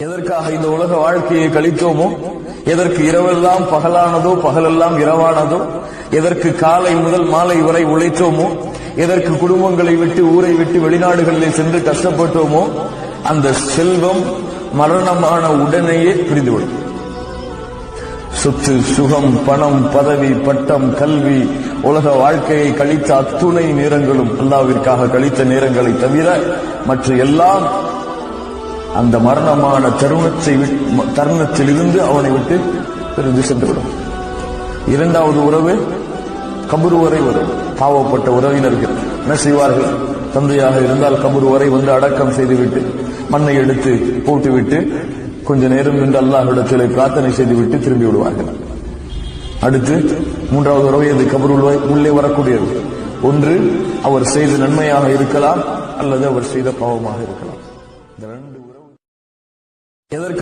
எதற்காக இந்த உலக வாழ்க்கையை கழித்தோமோ, எதற்கு இரவெல்லாம் பகலானதோ பகலெல்லாம் இரவானதோ, எதற்கு காலை முதல் மாலை வரை உழைத்தோமோ, எதற்கு குடும்பங்களை விட்டு ஊரை விட்டு வெளிநாடுகளிலே சென்று கஷ்டப்பட்டோமோ, அந்த செல்வம் மரணமான உடனேயே பிரிந்துவிடும். சொத்து, சுகம், பணம், பதவி, பட்டம், கல்வி, உலக வாழ்க்கையை கழித்த அத்துணை நேரங்களும் அல்லாஹ்விற்காக கழித்த நேரங்களை தவிர மற்ற எல்லாம் அந்த மரணமான தருணத்திலிருந்து அவனை விட்டு பிரிந்து சென்றுவிடும். இரண்டாவது உறவு கபர் வரை வரும். பாவப்பட்ட உறவினர்கள் என்ன செய்வார்கள்? தந்தையாக இருந்தால் கபர் வரை வந்து அடக்கம் செய்துவிட்டு மண்ணை எடுத்து போட்டுவிட்டு கொஞ்ச நேரம் நின்று அல்லாஹ்விடத்திலே பிரார்த்தனை செய்துவிட்டு திரும்பி விடுவார்கள். அடுத்து மூன்றாவது உறவு அது கபர் உள்ளே வரக்கூடியது. ஒன்று அவர் செய்த நன்மையாக இருக்கலாம், அல்லது அவர் செய்த பாவமாக இருக்கலாம். இந்த ரெண்டு உறவு எதற்கு